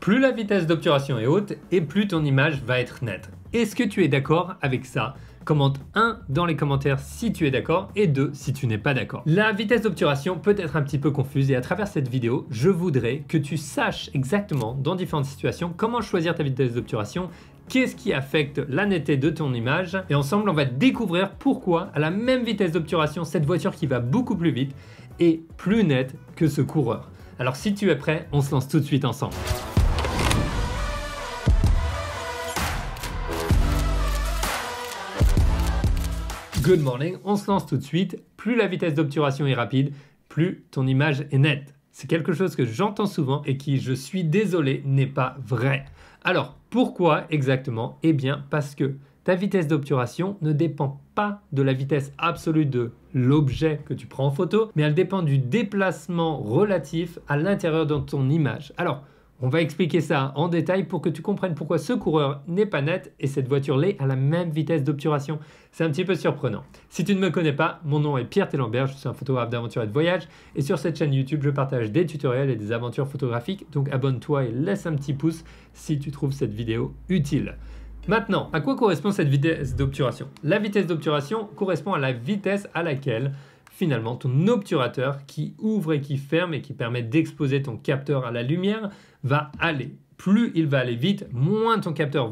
Plus la vitesse d'obturation est haute et plus ton image va être nette. Est-ce que tu es d'accord avec ça? Commente 1 dans les commentaires si tu es d'accord et 2 si tu n'es pas d'accord. La vitesse d'obturation peut être un petit peu confuse et à travers cette vidéo, je voudrais que tu saches exactement dans différentes situations comment choisir ta vitesse d'obturation, qu'est-ce qui affecte la netteté de ton image et ensemble on va découvrir pourquoi à la même vitesse d'obturation, cette voiture qui va beaucoup plus vite est plus nette que ce coureur. Alors si tu es prêt, on se lance tout de suite ensemble. Good morning, on se lance tout de suite. Plus la vitesse d'obturation est rapide, plus ton image est nette. C'est quelque chose que j'entends souvent et qui, je suis désolé, n'est pas vrai. Alors, pourquoi exactement? Eh bien, parce que ta vitesse d'obturation ne dépend pas de la vitesse absolue de l'objet que tu prends en photo, mais elle dépend du déplacement relatif à l'intérieur de ton image. Alors, on va expliquer ça en détail pour que tu comprennes pourquoi ce coureur n'est pas net et cette voiture l'est à la même vitesse d'obturation. C'est un petit peu surprenant. Si tu ne me connais pas, mon nom est Pierre Tellenberg, je suis un photographe d'aventure et de voyage et sur cette chaîne YouTube, je partage des tutoriels et des aventures photographiques. Donc abonne-toi et laisse un petit pouce si tu trouves cette vidéo utile. Maintenant, à quoi correspond cette vitesse d'obturation? La vitesse d'obturation correspond à la vitesse à laquelle finalement ton obturateur qui ouvre et qui ferme et qui permet d'exposer ton capteur à la lumière va aller. Plus il va aller vite, moins ton capteur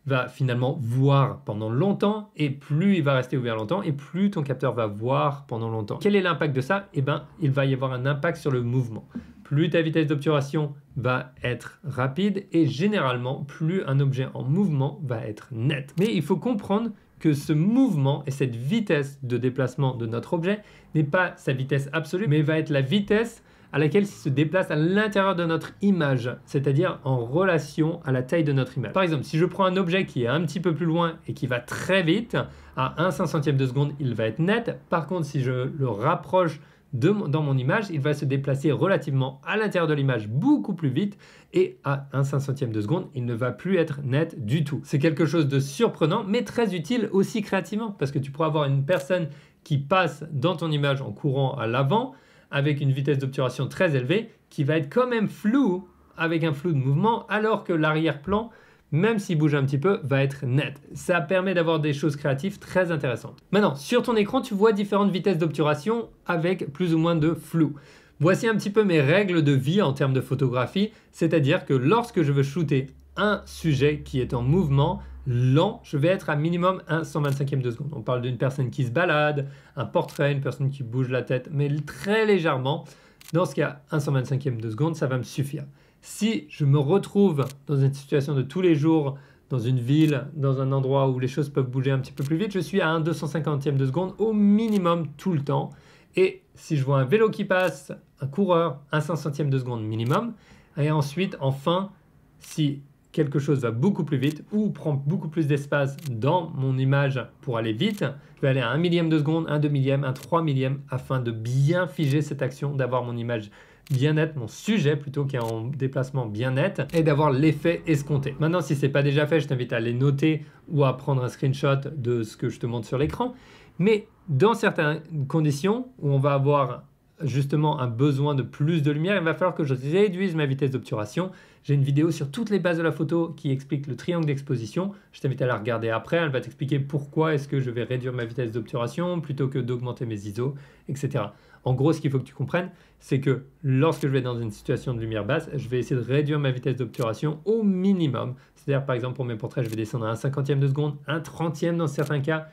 va finalement voir pendant longtemps et plus il va rester ouvert longtemps et plus ton capteur va voir pendant longtemps. Quel est l'impact de ça? Eh bien, il va y avoir un impact sur le mouvement. Plus ta vitesse d'obturation va être rapide et généralement, plus un objet en mouvement va être net. Mais il faut comprendre que ce mouvement et cette vitesse de déplacement de notre objet n'est pas sa vitesse absolue, mais va être la vitesse à laquelle il se déplace à l'intérieur de notre image, c'est-à-dire en relation à la taille de notre image. Par exemple, si je prends un objet qui est un petit peu plus loin et qui va très vite, à 1/500e de seconde, il va être net. Par contre, si je le rapproche dans mon image, il va se déplacer relativement à l'intérieur de l'image beaucoup plus vite et à 1/500e de seconde, il ne va plus être net du tout. C'est quelque chose de surprenant mais très utile aussi créativement parce que tu pourras avoir une personne qui passe dans ton image en courant à l'avant avec une vitesse d'obturation très élevée qui va être quand même floue avec un flou de mouvement alors que l'arrière-plan, même s'il bouge un petit peu, va être net. Ça permet d'avoir des choses créatives très intéressantes. Maintenant, sur ton écran, tu vois différentes vitesses d'obturation avec plus ou moins de flou. Voici un petit peu mes règles de vie en termes de photographie, c'est-à-dire que lorsque je veux shooter un sujet qui est en mouvement lent, je vais être à minimum 1/125e de seconde. On parle d'une personne qui se balade, un portrait, une personne qui bouge la tête, mais très légèrement. Dans ce cas, 1/125e de seconde, ça va me suffire. Si je me retrouve dans une situation de tous les jours, dans une ville, dans un endroit où les choses peuvent bouger un petit peu plus vite, je suis à 1/250e de seconde au minimum tout le temps. Et si je vois un vélo qui passe, un coureur, 1/500e de seconde minimum. Et ensuite, enfin, si quelque chose va beaucoup plus vite ou prend beaucoup plus d'espace dans mon image pour aller vite, je vais aller à 1/1000e de seconde, 1/20000e, 1/30000e afin de bien figer cette action, d'avoir mon image bien nette, mon sujet plutôt qui est en déplacement bien net et d'avoir l'effet escompté. Maintenant, si ce n'est pas déjà fait, je t'invite à les noter ou à prendre un screenshot de ce que je te montre sur l'écran. Mais dans certaines conditions où on va avoir justement un besoin de plus de lumière, il va falloir que je réduise ma vitesse d'obturation. J'ai une vidéo sur toutes les bases de la photo qui explique le triangle d'exposition. Je t'invite à la regarder après. Elle va t'expliquer pourquoi est-ce que je vais réduire ma vitesse d'obturation plutôt que d'augmenter mes ISO, etc. En gros, ce qu'il faut que tu comprennes, c'est que lorsque je vais dans une situation de lumière basse, je vais essayer de réduire ma vitesse d'obturation au minimum. C'est-à-dire, par exemple, pour mes portraits, je vais descendre à 1/50e de seconde, 1/30e dans certains cas,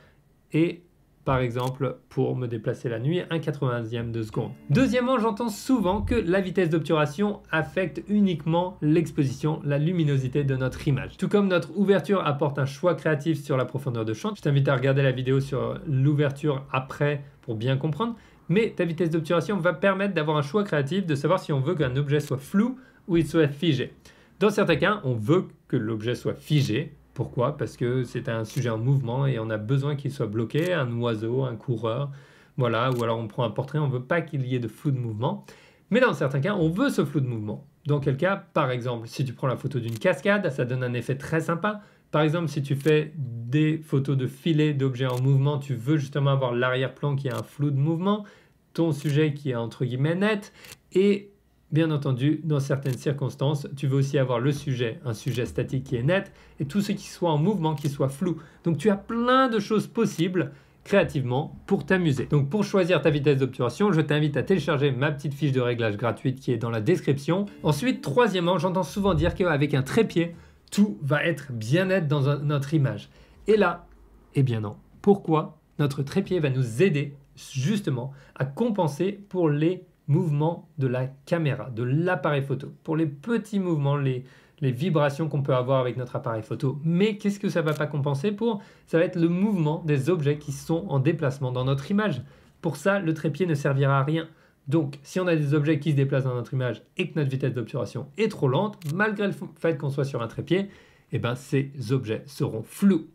et par exemple, pour me déplacer la nuit, 1/80e de seconde. Deuxièmement, j'entends souvent que la vitesse d'obturation affecte uniquement l'exposition, la luminosité de notre image. Tout comme notre ouverture apporte un choix créatif sur la profondeur de champ, je t'invite à regarder la vidéo sur l'ouverture après pour bien comprendre, mais ta vitesse d'obturation va permettre d'avoir un choix créatif, de savoir si on veut qu'un objet soit flou ou il soit figé. Dans certains cas, on veut que l'objet soit figé. Pourquoi? Parce que c'est un sujet en mouvement et on a besoin qu'il soit bloqué, un oiseau, un coureur, voilà, ou alors on prend un portrait, on ne veut pas qu'il y ait de flou de mouvement. Mais dans certains cas, on veut ce flou de mouvement. Dans quel cas? Par exemple, si tu prends la photo d'une cascade, ça donne un effet très sympa. Par exemple, si tu fais des photos de filets d'objets en mouvement, tu veux justement avoir l'arrière-plan qui a un flou de mouvement, ton sujet qui est entre guillemets net, et bien entendu, dans certaines circonstances, tu veux aussi avoir le sujet, un sujet statique qui est net, et tout ce qui soit en mouvement, qui soit flou. Donc tu as plein de choses possibles créativement pour t'amuser. Donc pour choisir ta vitesse d'obturation, je t'invite à télécharger ma petite fiche de réglage gratuite qui est dans la description. Ensuite, troisièmement, j'entends souvent dire qu'avec un trépied, tout va être bien net dans notre image. Et là, eh bien non. Pourquoi? Notre trépied va nous aider justement à compenser pour les mouvements de la caméra, de l'appareil photo, pour les petits mouvements, les vibrations qu'on peut avoir avec notre appareil photo. Mais qu'est-ce que ça ne va pas compenser pour? Ça va être le mouvement des objets qui sont en déplacement dans notre image. Pour ça, le trépied ne servira à rien. Donc, si on a des objets qui se déplacent dans notre image et que notre vitesse d'obturation est trop lente, malgré le fait qu'on soit sur un trépied, eh ben, ces objets seront flous.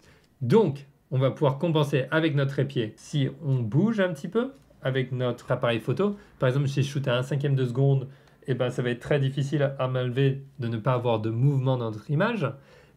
Donc, on va pouvoir compenser avec notre trépied si on bouge un petit peu avec notre appareil photo. Par exemple, si je shoot à 1/5 de seconde, eh ben, ça va être très difficile à m'enlever de ne pas avoir de mouvement dans notre image.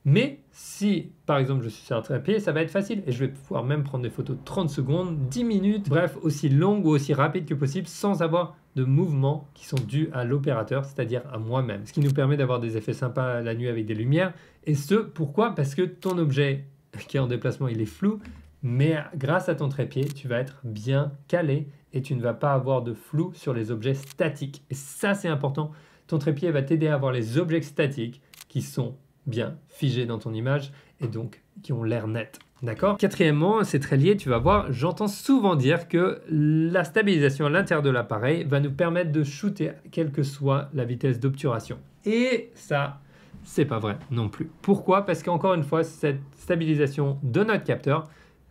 Mais si, par exemple, je suis sur un trépied, ça va être facile et je vais pouvoir même prendre des photos de 30 secondes, 10 minutes, bref, aussi longues ou aussi rapides que possible sans avoir de mouvements qui sont dus à l'opérateur, c'est-à-dire à moi-même. Ce qui nous permet d'avoir des effets sympas la nuit avec des lumières. Et ce, pourquoi? Parce que ton objet qui est en déplacement, il est flou, mais grâce à ton trépied, tu vas être bien calé et tu ne vas pas avoir de flou sur les objets statiques. Et ça, c'est important. Ton trépied va t'aider à avoir les objets statiques qui sont bien figés dans ton image et donc qui ont l'air net. D'accord? Quatrièmement, c'est très lié, tu vas voir, j'entends souvent dire que la stabilisation à l'intérieur de l'appareil va nous permettre de shooter quelle que soit la vitesse d'obturation. Et ça, c'est pas vrai non plus. Pourquoi? Parce qu'encore une fois, cette stabilisation de notre capteur,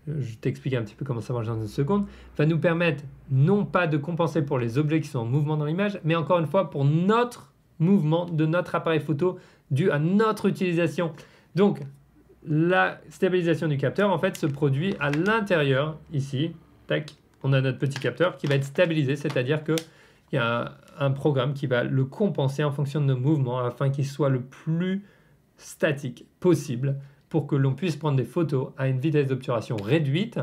je t'explique un petit peu comment ça marche dans une seconde, va nous permettre non pas de compenser pour les objets qui sont en mouvement dans l'image, mais encore une fois pour notre mouvement de notre appareil photo dû à notre utilisation. Donc, la stabilisation du capteur, en fait, se produit à l'intérieur, ici. Tac, on a notre petit capteur qui va être stabilisé, c'est-à-dire qu'il y a un programme qui va le compenser en fonction de nos mouvements afin qu'il soit le plus statique possible pour que l'on puisse prendre des photos à une vitesse d'obturation réduite,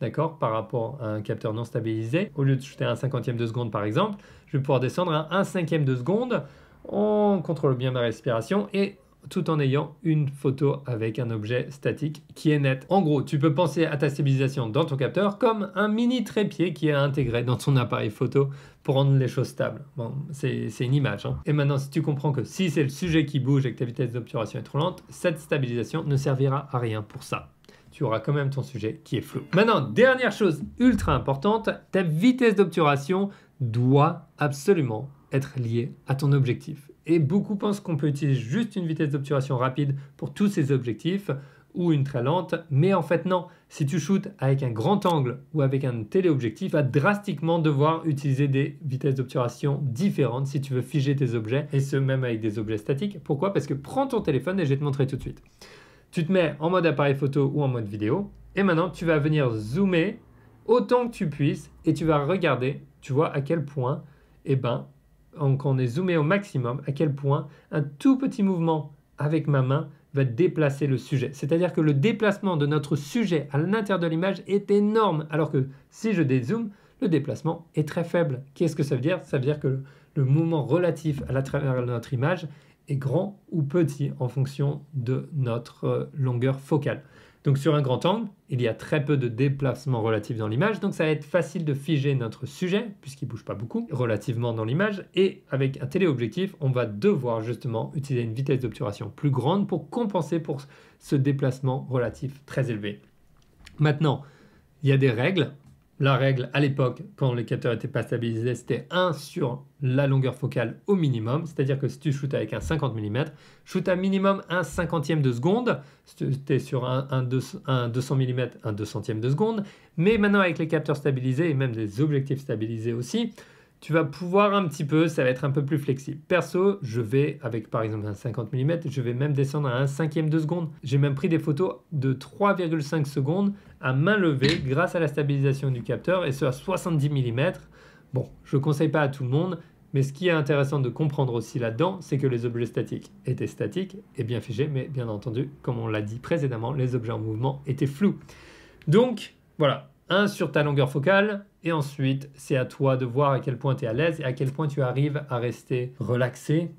d'accord, par rapport à un capteur non stabilisé. Au lieu de shooter à 1/50 de seconde, par exemple, je vais pouvoir descendre à 1/5 de seconde. On contrôle bien ma respiration et tout en ayant une photo avec un objet statique qui est net. En gros, tu peux penser à ta stabilisation dans ton capteur comme un mini trépied qui est intégré dans ton appareil photo pour rendre les choses stables. Bon, c'est une image. Hein. Et maintenant, si tu comprends que si c'est le sujet qui bouge et que ta vitesse d'obturation est trop lente, cette stabilisation ne servira à rien pour ça. Tu auras quand même ton sujet qui est flou. Maintenant, dernière chose ultra importante, ta vitesse d'obturation doit absolument être liée à ton objectif. Et beaucoup pensent qu'on peut utiliser juste une vitesse d'obturation rapide pour tous ces objectifs ou une très lente, mais en fait non. Si tu shootes avec un grand angle ou avec un téléobjectif, tu vas drastiquement devoir utiliser des vitesses d'obturation différentes si tu veux figer tes objets, et ce même avec des objets statiques. Pourquoi? Parce que prends ton téléphone et je vais te montrer tout de suite. Tu te mets en mode appareil photo ou en mode vidéo, et maintenant tu vas venir zoomer autant que tu puisses, et tu vas regarder, tu vois à quel point, quand on est zoomé au maximum, à quel point un tout petit mouvement avec ma main va déplacer le sujet. C'est-à-dire que le déplacement de notre sujet à l'intérieur de l'image est énorme, alors que si je dézoome, le déplacement est très faible. Qu'est-ce que ça veut dire? Ça veut dire que le mouvement relatif à l'intérieur de notre image est grand ou petit en fonction de notre longueur focale. Donc sur un grand angle, il y a très peu de déplacement relatif dans l'image, donc ça va être facile de figer notre sujet, puisqu'il ne bouge pas beaucoup, relativement dans l'image, et avec un téléobjectif, on va devoir justement utiliser une vitesse d'obturation plus grande pour compenser pour ce déplacement relatif très élevé. Maintenant, il y a des règles. La règle à l'époque, quand les capteurs n'étaient pas stabilisés, c'était 1 sur la longueur focale au minimum. C'est-à-dire que si tu shootes avec un 50 mm, shoot à minimum 1/50 de seconde. Si tu es sur un 200 mm, un 200e de seconde. Mais maintenant, avec les capteurs stabilisés et même des objectifs stabilisés aussi, tu vas pouvoir un petit peu, ça va être un peu plus flexible. Perso, je vais, avec par exemple un 50 mm, je vais même descendre à 1/5 de seconde. J'ai même pris des photos de 3,5 secondes à main levée grâce à la stabilisation du capteur, et ce à 70 mm. Bon, je ne conseille pas à tout le monde, mais ce qui est intéressant de comprendre aussi là-dedans, c'est que les objets statiques étaient statiques et bien figés, mais bien entendu, comme on l'a dit précédemment, les objets en mouvement étaient flous. Donc, voilà. un sur ta longueur focale, et ensuite c'est à toi de voir à quel point tu es à l'aise et à quel point tu arrives à rester relaxé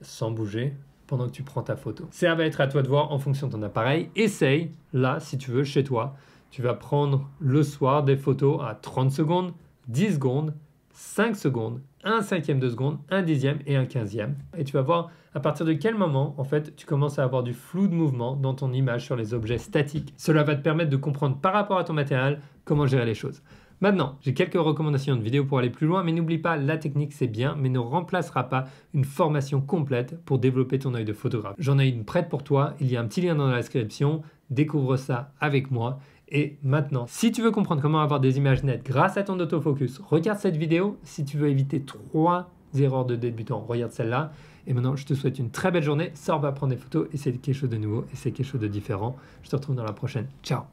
sans bouger pendant que tu prends ta photo. Ça va être à toi de voir en fonction de ton appareil. Essaye, là, si tu veux, chez toi, tu vas prendre le soir des photos à 30 secondes, 10 secondes, 5 secondes, 1/5 de seconde, 1/10 et 1/15. Et tu vas voir à partir de quel moment, en fait, tu commences à avoir du flou de mouvement dans ton image sur les objets statiques. Cela va te permettre de comprendre par rapport à ton matériel comment gérer les choses. Maintenant, j'ai quelques recommandations de vidéos pour aller plus loin, mais n'oublie pas, la technique c'est bien, mais ne remplacera pas une formation complète pour développer ton œil de photographe. J'en ai une prête pour toi, il y a un petit lien dans la description, découvre ça avec moi. Et maintenant, si tu veux comprendre comment avoir des images nettes grâce à ton autofocus, regarde cette vidéo. Si tu veux éviter 3 erreurs de débutant, regarde celle-là. Et maintenant, je te souhaite une très belle journée. Sors, va prendre des photos et c'est quelque chose de nouveau et c'est quelque chose de différent. Je te retrouve dans la prochaine. Ciao!